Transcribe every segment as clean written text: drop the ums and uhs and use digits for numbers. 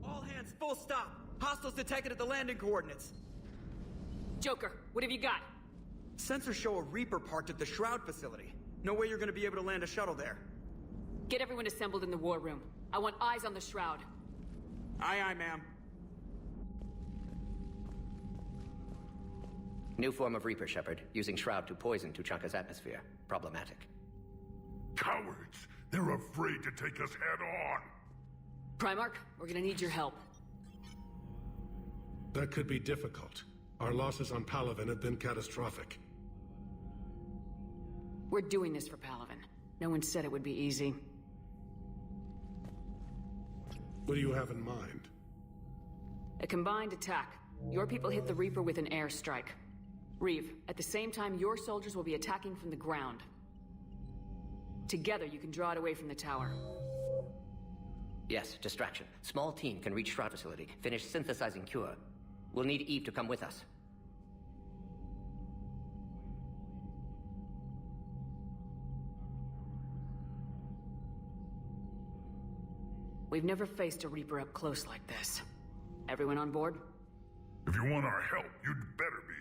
All hands, full stop! Hostiles detected at the landing coordinates! Joker, what have you got? Sensors show a Reaper parked at the Shroud facility. No way you're gonna be able to land a shuttle there. Get everyone assembled in the war room. I want eyes on the Shroud. Aye, aye, ma'am. New form of Reaper, Shepard, using Shroud to poison Tuchanka's atmosphere. Problematic. Cowards! They're afraid to take us head-on! Primarch, we're gonna need your help. That could be difficult. Our losses on Palaven have been catastrophic. We're doing this for Palaven. No one said it would be easy. What do you have in mind? A combined attack. Your people hit the Reaper with an airstrike. Reeve, at the same time, your soldiers will be attacking from the ground. Together, you can draw it away from the tower. Yes, distraction. Small team can reach Shroud facility, finish synthesizing cure. We'll need Eve to come with us. We've never faced a Reaper up close like this. Everyone on board? If you want our help, you'd better be.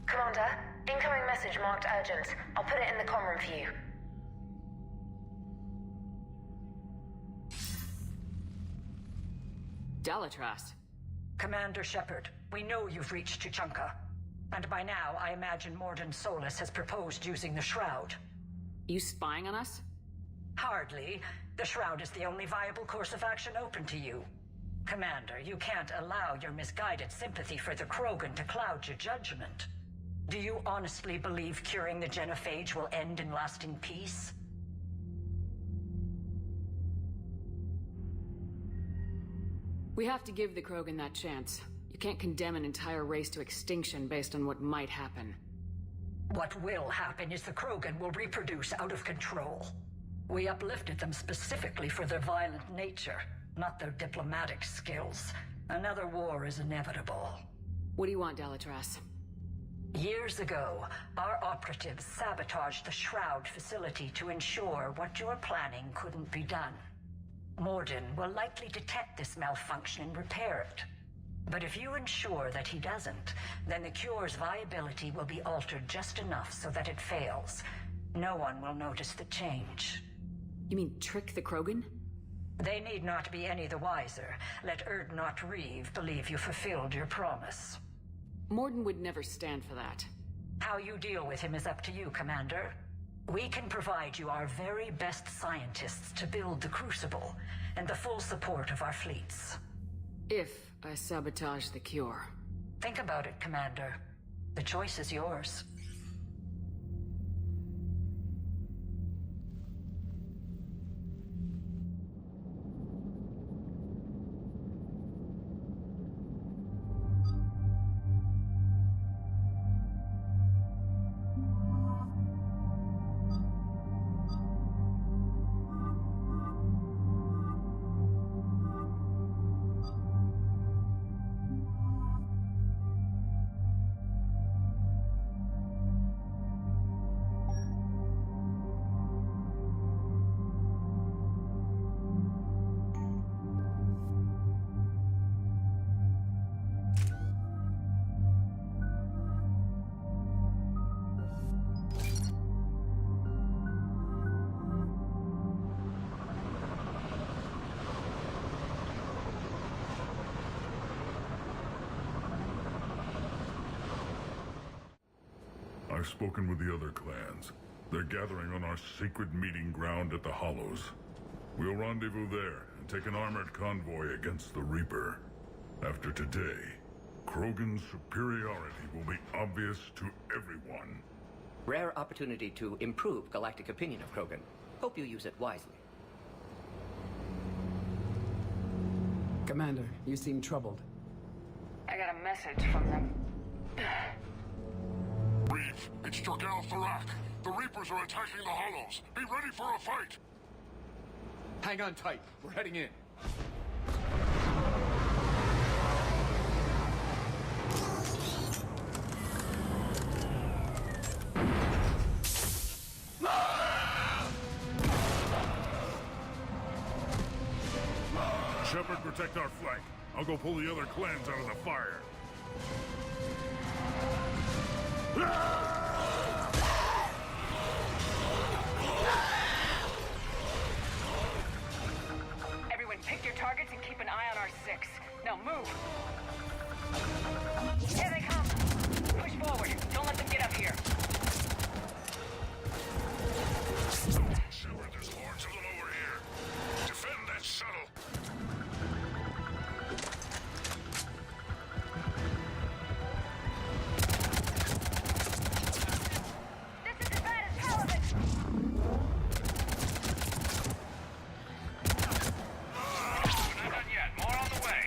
Commander, incoming message marked urgent. I'll put it in the comm room for you. Dalatras. Commander Shepard, we know you've reached Tuchanka. And by now, I imagine Mordin Solus has proposed using the Shroud. You spying on us? Hardly. The Shroud is the only viable course of action open to you. Commander, you can't allow your misguided sympathy for the Krogan to cloud your judgment. Do you honestly believe curing the genophage will end in lasting peace? We have to give the Krogan that chance. You can't condemn an entire race to extinction based on what might happen. What will happen is the Krogan will reproduce out of control. We uplifted them specifically for their violent nature, not their diplomatic skills. Another war is inevitable. What do you want, Dalatras? Years ago, our operatives sabotaged the Shroud facility to ensure what you're planning couldn't be done. Mordin will likely detect this malfunction and repair it. But if you ensure that he doesn't, then the cure's viability will be altered just enough so that it fails. No one will notice the change. You mean trick the Krogan? They need not be any the wiser. Let Urdnot Reeve believe you fulfilled your promise. Mordin would never stand for that. How you deal with him is up to you, Commander. We can provide you our very best scientists to build the Crucible, and the full support of our fleets. If I sabotage the cure. Think about it, Commander. The choice is yours. I've spoken with the other clans. They're gathering on our secret meeting ground at the Hollows. We'll rendezvous there and take an armored convoy against the Reaper. After today, Krogan's superiority will be obvious to everyone. Rare opportunity to improve galactic opinion of Krogan. Hope you use it wisely. Commander, you seem troubled. I got a message from them. Reeve, it's Jorgal Tharak. The Reapers are attacking the Hollows. Be ready for a fight! Hang on tight. We're heading in. Shepard, protect our flank. I'll go pull the other clans out of the fire. Everyone pick your targets and keep an eye on our 6. Now move! Here they come! Push forward. Don't let them get up here. Shepard, there's hordes of them over here. Defend that shuttle. This is as bad as Paladin! Not done yet. More on the way.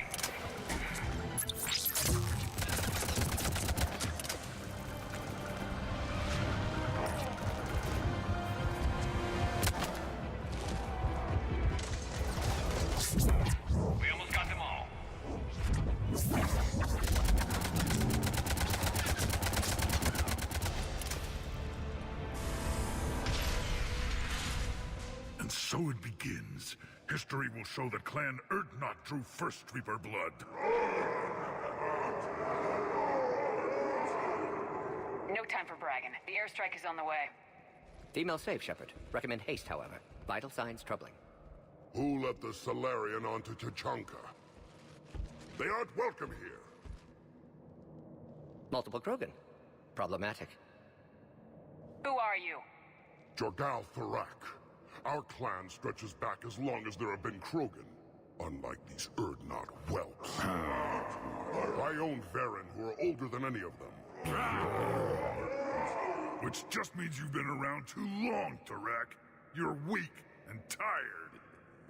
We almost got them all. And so it begins. History will show that Clan Urdnot drew first Reaper blood. No time for bragging. The airstrike is on the way. Female safe, Shepard. Recommend haste, however. Vital signs troubling. Who let the Salarian onto Tachanka? They aren't welcome here. Multiple Krogan. Problematic. Who are you? Jorgal Thorak. Our clan stretches back as long as there have been Krogan. Unlike these Urdnot whelps. I own Varen, who are older than any of them. Which just means you've been around too long, Tarak. You're weak and tired.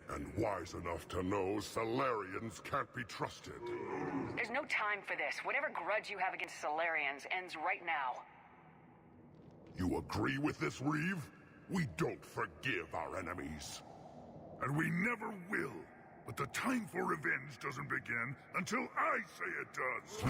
And wise enough to know Salarians can't be trusted. There's no time for this. Whatever grudge you have against Salarians ends right now. You agree with this, Reeve? We don't forgive our enemies. And we never will. But the time for revenge doesn't begin until I say it does.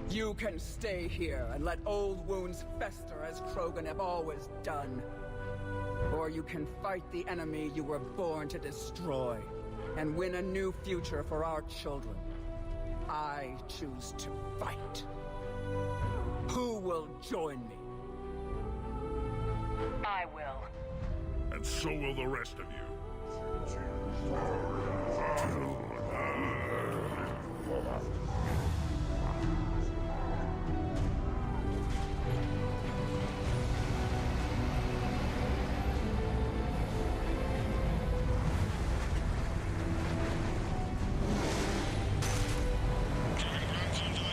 You can stay here and let old wounds fester as Krogan have always done. Or you can fight the enemy you were born to destroy and win a new future for our children. I choose to fight. Who will join me? I will. And so will the rest of you.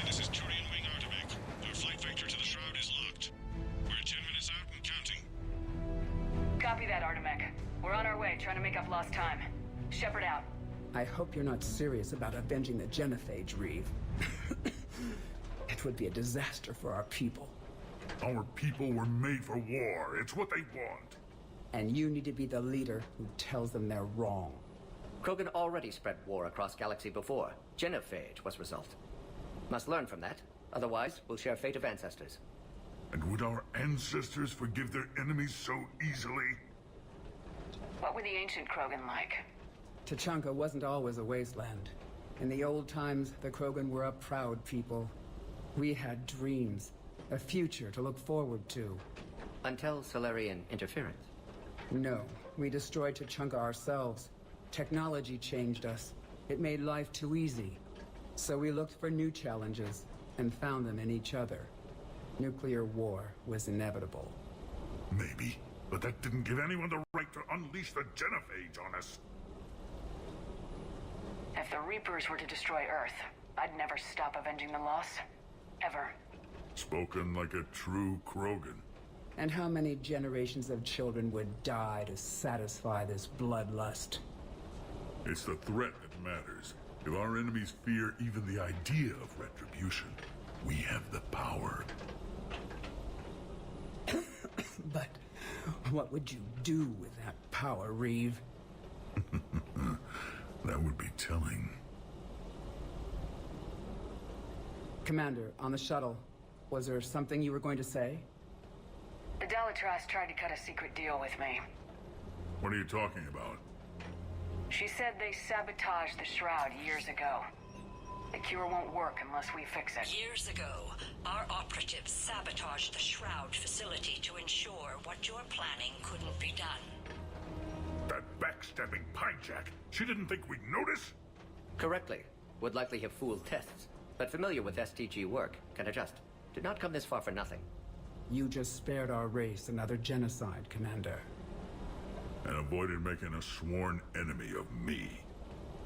This is Turian Wing Artivac. Our flight vector to the Shroud is locked. We're 10 minutes out and counting. Copy that, Artemec. We're on our way, trying to make up lost time. Shepard out. I hope you're not serious about avenging the Genophage, Reeve. It would be a disaster for our people. Our people were made for war. It's what they want. And you need to be the leader who tells them they're wrong. Krogan already spread war across galaxy before. Genophage was result. Must learn from that. Otherwise, we'll share fate of ancestors. And would our ancestors forgive their enemies so easily? What were the ancient Krogan like? Tachanka wasn't always a wasteland. In the old times, the Krogan were a proud people. We had dreams, a future to look forward to. Until Salarian interference. No, we destroyed Tachanka ourselves. Technology changed us. It made life too easy. So we looked for new challenges, and found them in each other. Nuclear war was inevitable. Maybe, but that didn't give anyone the right to unleash the Genophage on us. If the Reapers were to destroy Earth, I'd never stop avenging the loss. Ever. Spoken like a true Krogan. And how many generations of children would die to satisfy this bloodlust? It's the threat that matters. If our enemies fear even the idea of retribution, we have the power. But what would you do with that power, Reeve? That would be telling. Commander, on the shuttle, was there something you were going to say? The Delatrass tried to cut a secret deal with me. What are you talking about? She said they sabotaged the Shroud years ago. The cure won't work unless we fix it. Years ago, our operatives sabotaged the Shroud facility to ensure what you're planning couldn't be done. That backstabbing Pinejack. She didn't think we'd notice? Correctly. Would likely have fooled tests, but familiar with STG work, can adjust. Did not come this far for nothing. You just spared our race another genocide, Commander. And avoided making a sworn enemy of me.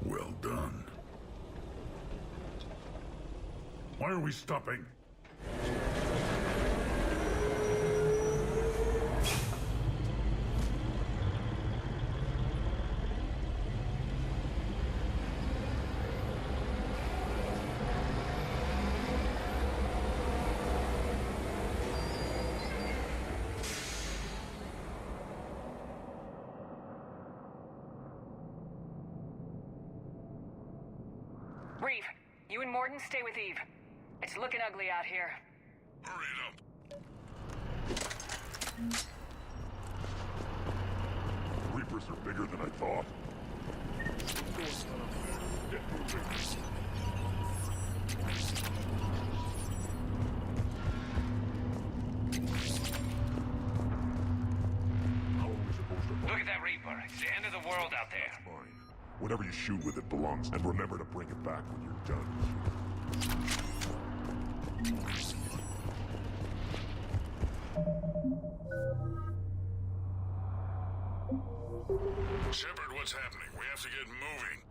Well done. Why are we stopping? Reeve, you and Mordin stay with Eve. It's looking ugly out here. Hurry it up. The Reapers are bigger than I thought. Get moving. How are we supposed to... Look at that Reaper. It's the end of the world out there. Fine. Whatever you shoot with it belongs, and remember to bring it back when you're done. Shepard, what's happening? We have to get moving.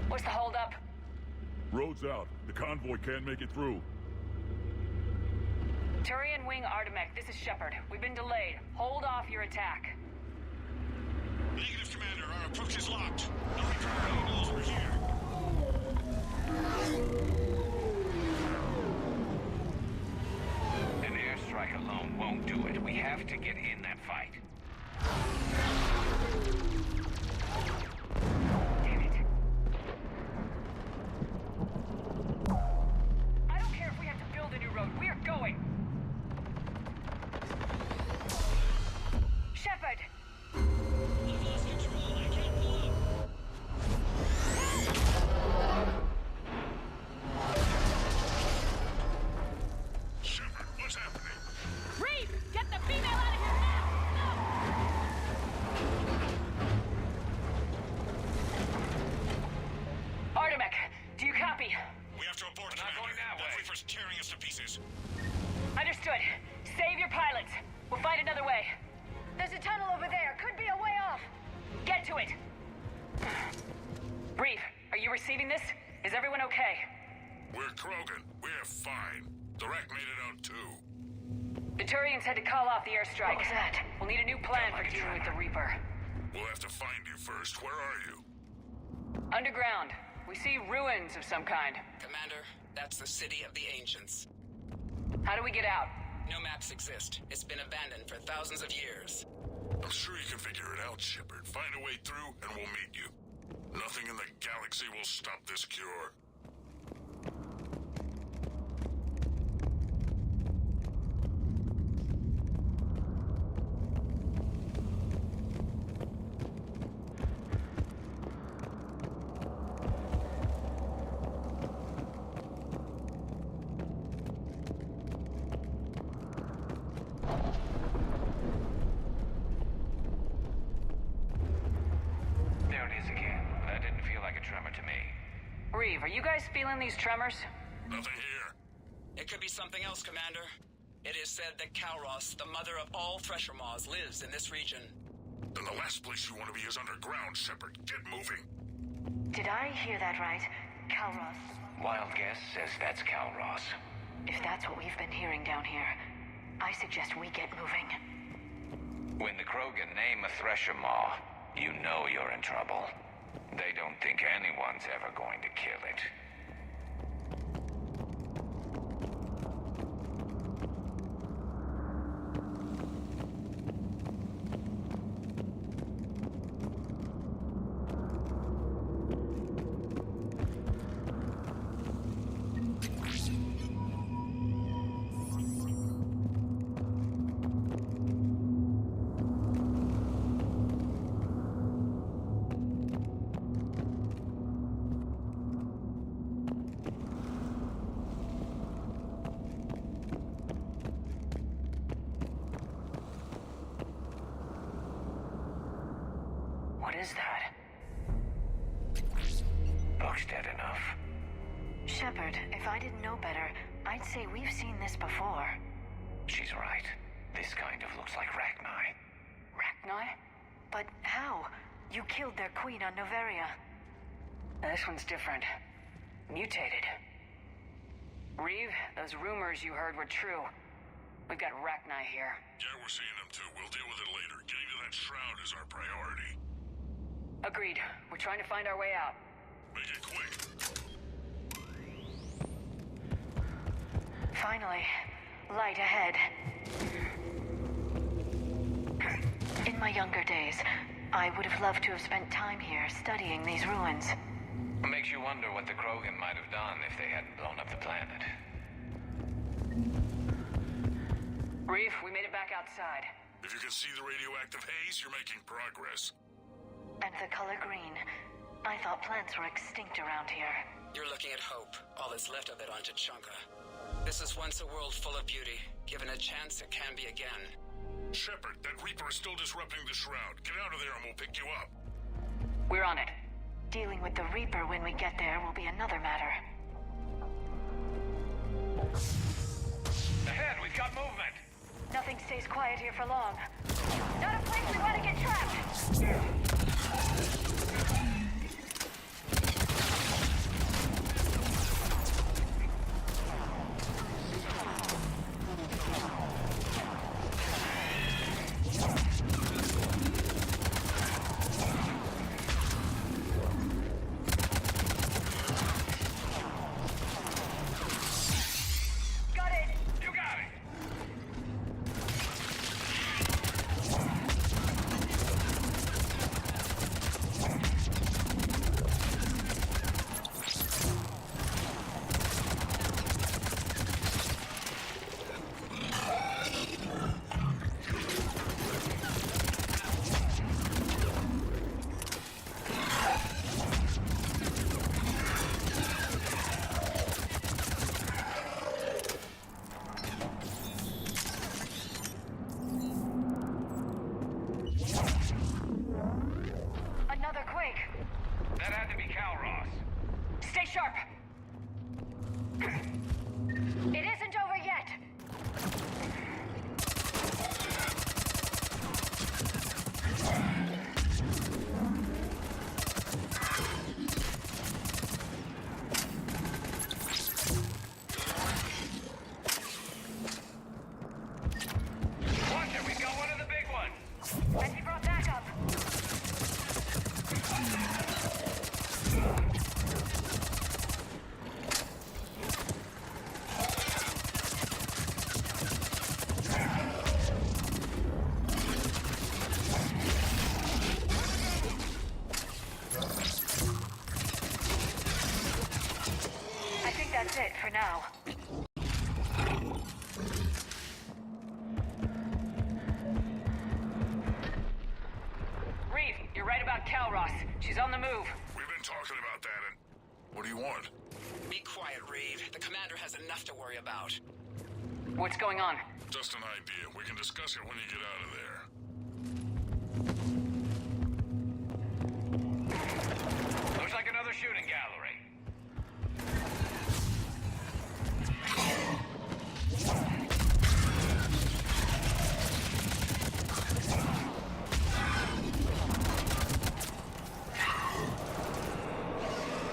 What's the holdup? Road's out. The convoy can't make it through. Turian Wing Artemek, this is Shepard. We've been delayed. Hold off your attack. Negative, Commander. Our approach is locked. The Reaper already knows we're here. An airstrike alone won't do it. We have to get in that fight. Damn it. I don't care if we have to build a new road. We are going. Shepard! I've lost control. I can't pull up. Shepard, what's happening? Reeve! Get the female out of here now! Artemek, do you copy? We have to abort, We're not Commander. going that way. Reaper's tearing us to pieces. Understood. Save your pilots. We'll find another way. There's a tunnel over there. Could be a way off. Get to it! Reeve, are you receiving this? Is everyone okay? We're Krogan. We're fine. The wreck made it out too. The Turians had to call off the airstrike. What was that? We'll need a new plan for dealing with the Reaper. We'll have to find you first. Where are you? Underground. We see ruins of some kind. Commander, that's the City of the Ancients. How do we get out? No maps exist. It's been abandoned for thousands of years. I'm sure you can figure it out, Shepard. Find a way through, and we'll meet you. Nothing in the galaxy will stop this cure. There it is again. That didn't feel like a tremor to me. Reeve, are you guys feeling these tremors? Nothing here. It could be something else, Commander. It is said that Kalros, the mother of all Thresher Maws, lives in this region. Then the last place you want to be is underground, Shepard. Get moving. Did I hear that right? Kalros. Wild guess says that's Kalros. If that's what we've been hearing down here, I suggest we get moving. When the Krogan name a Thresher Maw, you know you're in trouble. They don't think anyone's ever going to kill it. if I didn't know better, I'd say we've seen this before. She's right. This kind of looks like Rachni. Rachni? But how? You killed their queen on Noveria. This one's different. Mutated. Reeve, those rumors you heard were true. We've got Rachni here. Yeah, we're seeing them too. We'll deal with it later. Getting to that shroud is our priority. Agreed. We're trying to find our way out. Make it quick. Finally. Light ahead. In my younger days, I would have loved to have spent time here studying these ruins. Makes you wonder what the Krogan might have done if they hadn't blown up the planet. Reeve, we made it back outside. If you can see the radioactive haze, you're making progress. And the color green. I thought plants were extinct around here. You're looking at hope, all that's left of it on Tuchanka. This is once a world full of beauty. Given a chance, it can be again. Shepard, that Reaper is still disrupting the shroud. Get out of there and we'll pick you up. We're on it. Dealing with the Reaper when we get there will be another matter. Ahead, we've got movement! Nothing stays quiet here for long. Not a place we want to get trapped! That had to be Calross. Stay sharp! It isn't over yet! Watch it, we've got one of the big ones! And he brought backup! I think that's it for now. Reeve, you're right about Calross. She's on the move. We've been talking about that and... What do you want? Be quiet, Reeve. The commander has enough to worry about. What's going on? Just an idea. We can discuss it when you get out of there. Looks like another shooting gallery.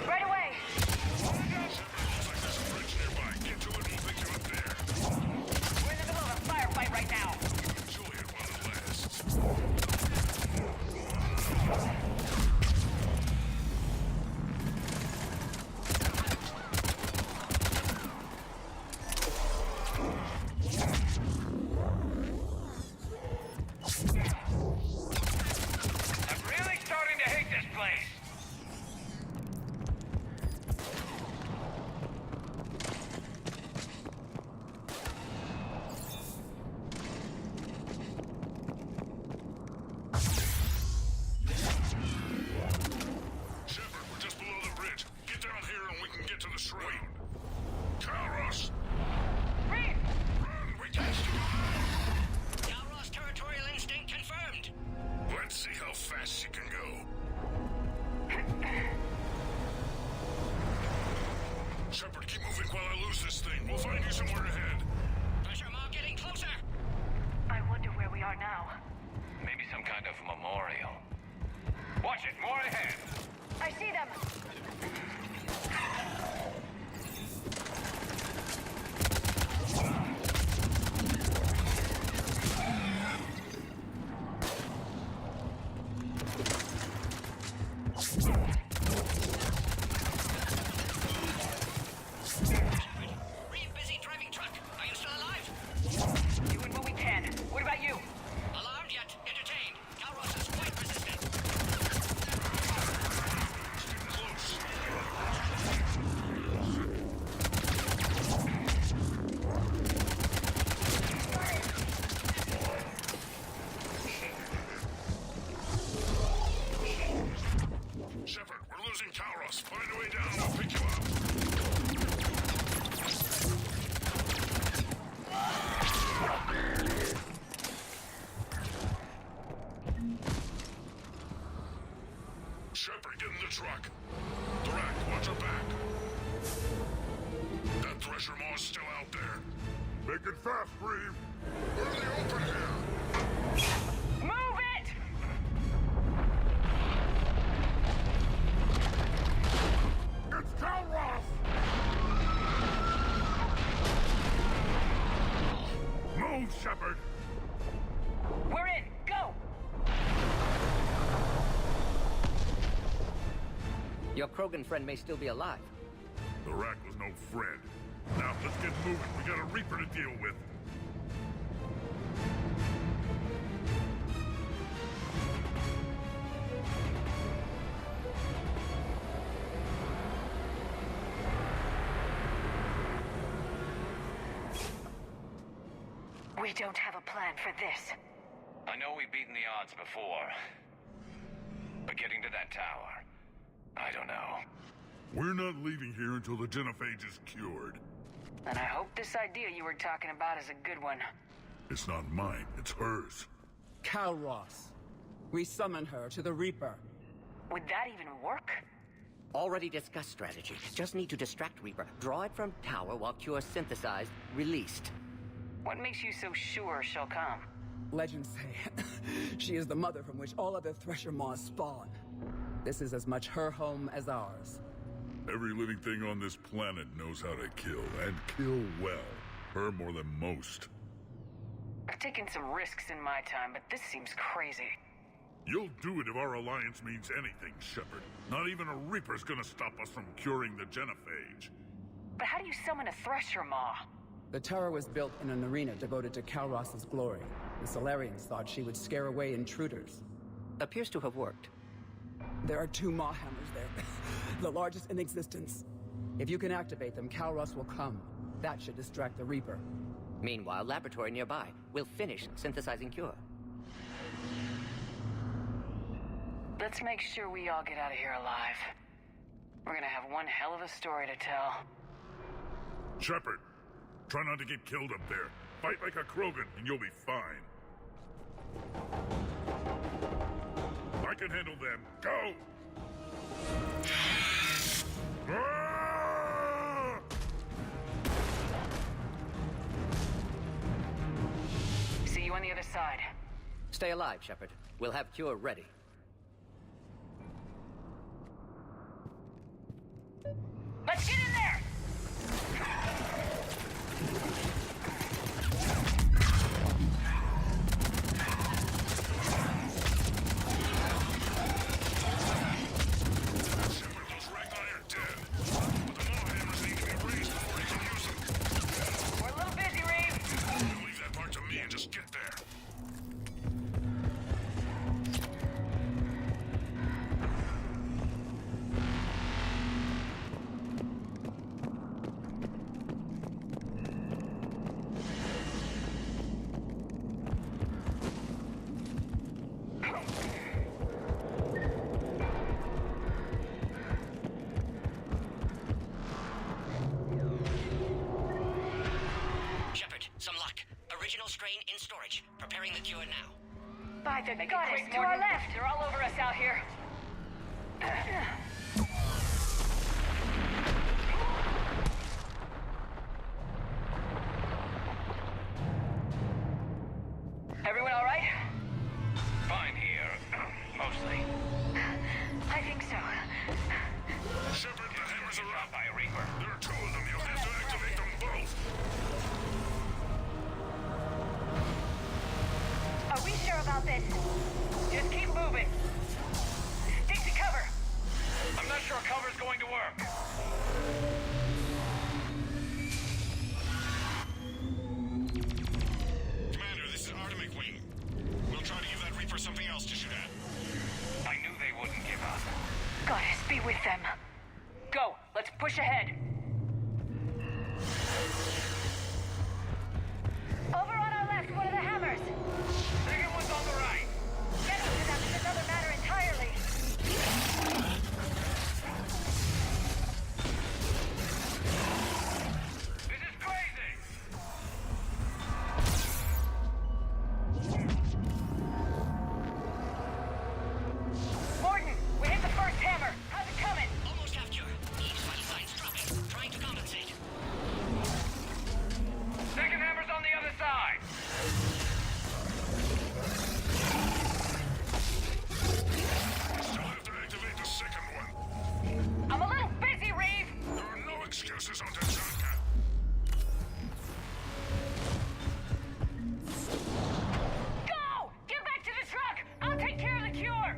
Right away! Looks like there's a bridge nearby. Get to it and we'll pick you up there. We're in the middle of a firefight right now. Juliet, one of the lasts. We'll find you somewhere ahead. Thresher Maw getting closer! I wonder where we are now. Maybe some kind of memorial. Watch it, more ahead! I see them! Reeve busy driving truck. Are you still alive? Doing what we can. What about you? Alarmed yet? Entertained. Calros is quite resistant. Shepard, we're losing Calros. Find a way down, we'll pick you up. Shepard, get in the truck. Direct, watch your back. That Thresher Maw's still out there. Make it fast, Reeve. We're in the open here. Move it! It's Calros! Move, Shepard! We're in! Go! Your Krogan friend may still be alive. The Rack was no friend. Now, let's get moving. We got a Reaper to deal with. We don't have a plan for this. I know we've beaten the odds before. But getting to that tower, I don't know. We're not leaving here until the Genophage is cured. And I hope this idea you were talking about is a good one. It's not mine, it's hers. Calros. We summon her to the Reaper. Would that even work? Already discussed strategy. Just need to distract Reaper. Draw it from tower while Cure synthesized, released. What makes you so sure she'll come? Legends say she is the mother from which all other Thresher Maws spawn. This is as much her home as ours. Every living thing on this planet knows how to kill, and kill well. Her more than most. I've taken some risks in my time, but this seems crazy. You'll do it if our alliance means anything, Shepard. Not even a Reaper's gonna stop us from curing the Genophage. But how do you summon a Thresher Maw? The tower was built in an arena devoted to Calros' glory. The Solarians thought she would scare away intruders. Appears to have worked. There are 2 Maw hammers there, the largest in existence. If you can activate them, Calros will come. That should distract the Reaper. Meanwhile, laboratory nearby. We'll finish synthesizing Cure. Let's make sure we all get out of here alive. We're gonna have one hell of a story to tell. Shepard, try not to get killed up there. Fight like a Krogan, and you'll be fine. I can handle them. Go! Ah! See you on the other side. Stay alive, Shepard. We'll have Cure ready. Let's get in there! Original strain in storage. Preparing the cure now. By the goddess, to our left! They're all over us out here. got this. Just keep moving. Stick to cover. I'm not sure cover's going to work. Commander, this is Artemic Wing. We'll try to give that Reaper something else to shoot at. I knew they wouldn't give up. Goddess, be with them. Go! Let's push ahead! Over on our left, one of the hammers. Second one's on the right. Getting to them is another matter entirely. This is crazy! Morton, we hit the first hammer. How's it coming? Almost half cure. Each vital signs dropping. Trying to compensate. Second hammer's on the other side. Still have to activate the second one. I'm a little busy, Reeve. There are no excuses on Tachanka. Go! Get back to the truck! I'll take care of the cure!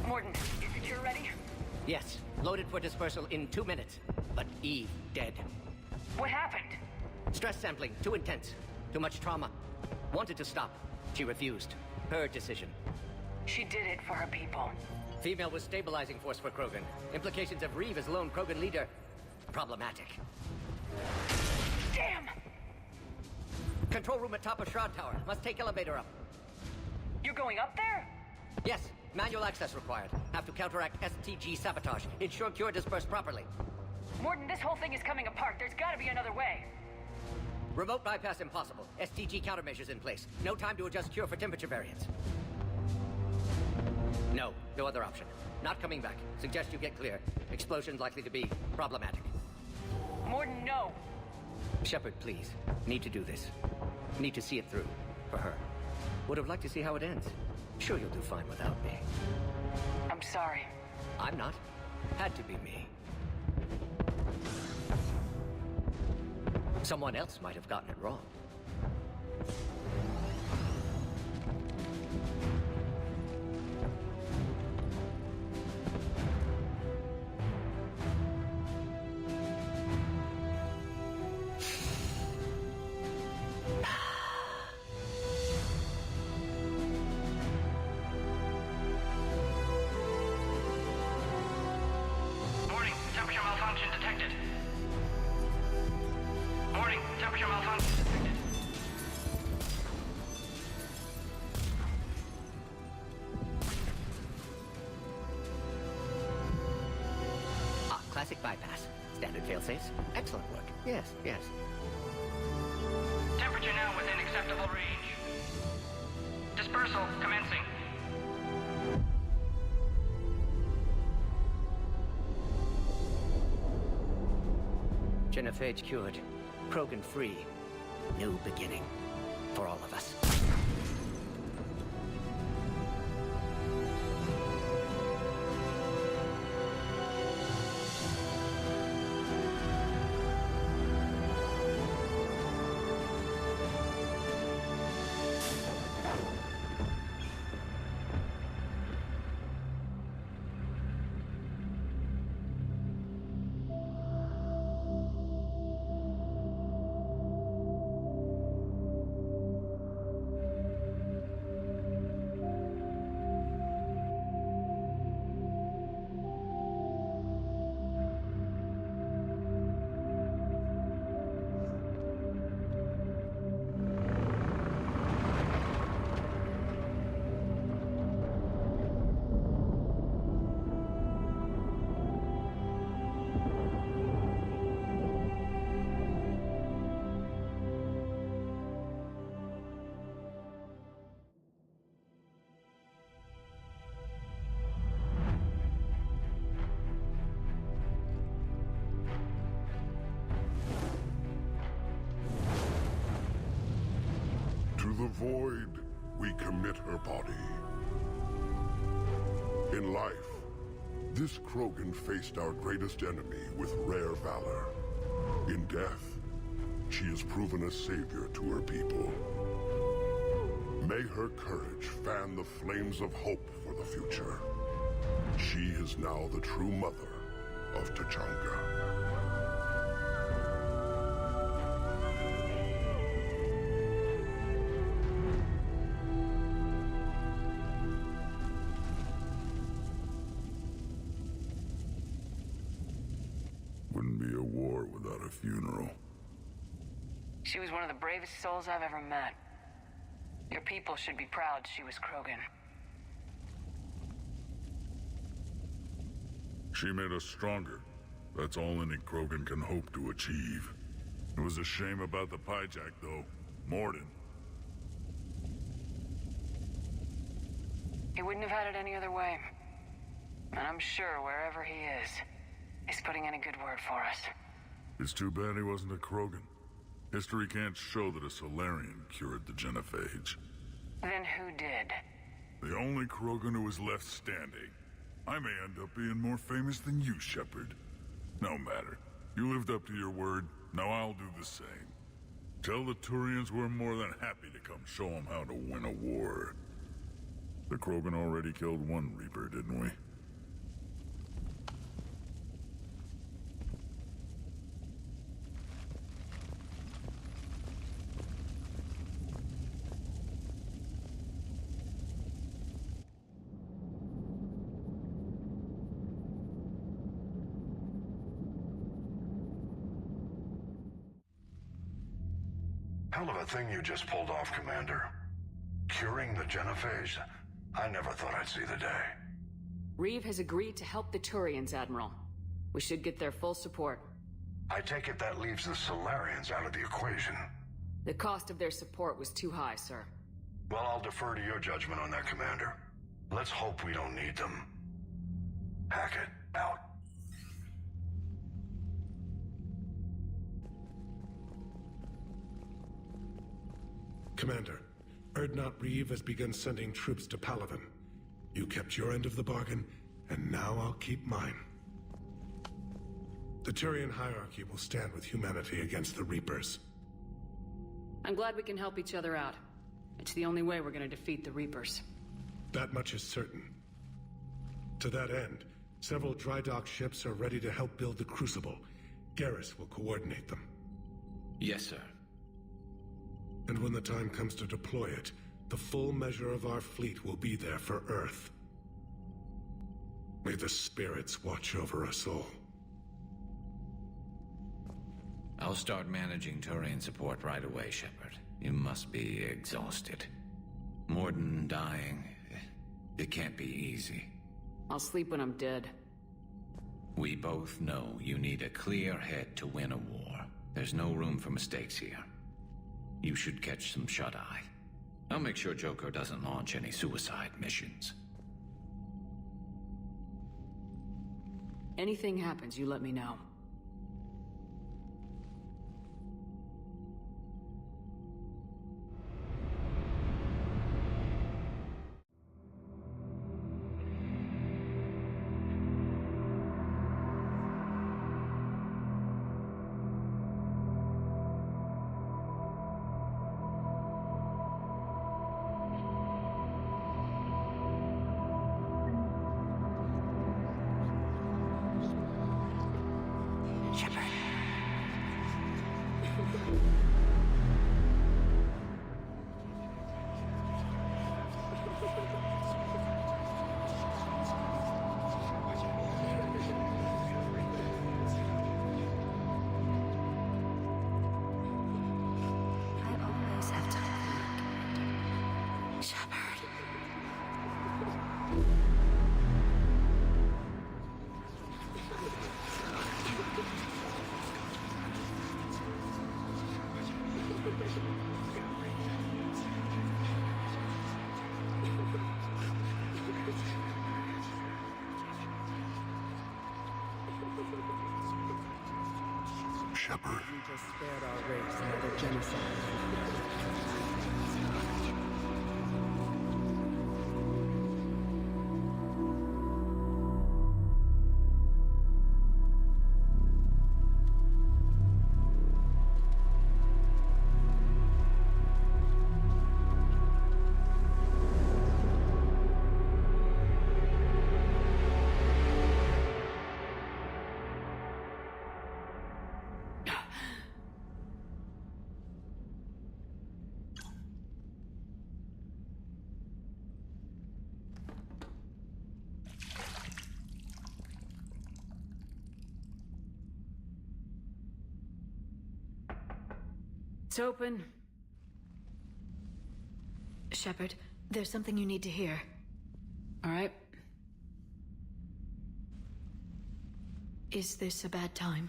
Morton, is the cure ready? Yes, loaded for dispersal in 2 minutes. But Eve dead. What happened? Stress sampling, too intense. Too much trauma. Wanted to stop. She refused. Her decision. She did it for her people. Female was stabilizing force for Krogan. Implications of Reeve as lone Krogan leader. Problematic. Damn! Control room at top of Shroud Tower. Must take elevator up. You're going up there? Yes, manual access required. Have to counteract STG sabotage. Ensure cure dispersed properly. Morton, this whole thing is coming apart. There's gotta be another way. Remote bypass impossible. STG countermeasures in place. No time to adjust cure for temperature variance. No other option. Not coming back. Suggest you get clear. Explosion's likely to be problematic. Morton, no. Shepard, please. Need to do this. Need to see it through. For her. Would have liked to see how it ends. Sure you'll do fine without me. I'm sorry. I'm not. Had to be me. Someone else might have gotten it wrong. Warning, temperature malfunction detected. Warning, temperature malfunction detected. Ah, classic bypass. Standard failsafes. Excellent work. Yes. Temperature now within acceptable range. Dispersal commencing. Genophage cured. Krogan free. New beginning. For all of us. To the void, we commit her body. In life, this Krogan faced our greatest enemy with rare valor. In death, she has proven a savior to her people. May her courage fan the flames of hope for the future. She is now the true mother of Tachanka. Wouldn't be a war without a funeral. She was one of the bravest souls I've ever met. Your people should be proud she was Krogan. She made us stronger. That's all any Krogan can hope to achieve. It was a shame about the Pyjak, though. Mordin. He wouldn't have had it any other way. And I'm sure wherever he is, he's putting in a good word for us. It's too bad he wasn't a Krogan. History can't show that a Solarian cured the Genophage. Then who did? The only Krogan who was left standing. I may end up being more famous than you, Shepard. No matter. You lived up to your word, now I'll do the same. Tell the Turians we're more than happy to come show them how to win a war. The Krogan already killed one Reaper, didn't we? Hell of a thing you just pulled off, Commander. Curing the Genophage? I never thought I'd see the day. Reeve has agreed to help the Turians, Admiral. We should get their full support. I take it that leaves the Solarians out of the equation. The cost of their support was too high, sir. Well, I'll defer to your judgment on that, Commander. Let's hope we don't need them. Hackett, out. Commander, Urdnot Reeve has begun sending troops to Palaven. You kept your end of the bargain, and now I'll keep mine. The Turian hierarchy will stand with humanity against the Reapers. I'm glad we can help each other out. It's the only way we're gonna defeat the Reapers. That much is certain. To that end, several dry dock ships are ready to help build the Crucible. Garrus will coordinate them. Yes, sir. And when the time comes to deploy it, the full measure of our fleet will be there for Earth. May the spirits watch over us all. I'll start managing Turian support right away, Shepard. You must be exhausted. Mordin dying, it can't be easy. I'll sleep when I'm dead. We both know you need a clear head to win a war. There's no room for mistakes here. You should catch some shut-eye. I'll make sure Joker doesn't launch any suicide missions. Anything happens, you let me know. Shepard. You just spared our race another genocide. It's open. Shepard, there's something you need to hear. All right. Is this a bad time?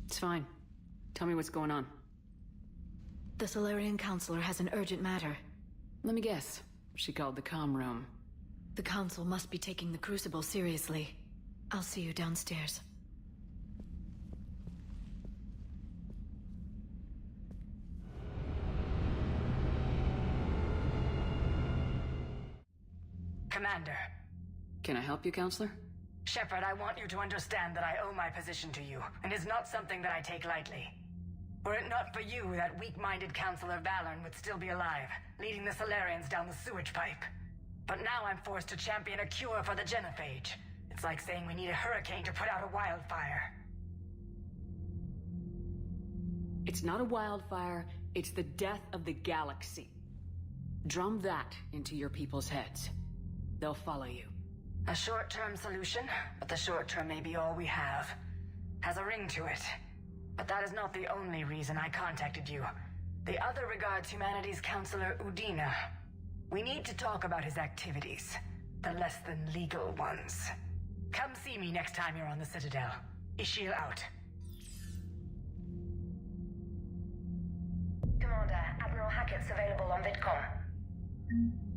It's fine. Tell me what's going on. The Solarian Counselor has an urgent matter. Let me guess. She called the comm room. The Council must be taking the Crucible seriously. I'll see you downstairs. Commander. Can I help you, Counselor? Shepard, I want you to understand that I owe my position to you, and it's not something that I take lightly. Were it not for you, that weak-minded Counselor Valorn would still be alive, leading the Solarians down the sewage pipe. But now I'm forced to champion a cure for the genophage. It's like saying we need a hurricane to put out a wildfire. It's not a wildfire, it's the death of the galaxy. Drum that into your people's heads. They'll follow you. A short-term solution, but the short term may be all we have. Has a ring to it. But that is not the only reason I contacted you. The other regards humanity's Counselor Udina. We need to talk about his activities. The less than legal ones. Come see me next time you're on the Citadel. Ishil out. Commander, Admiral Hackett's available on VidCom.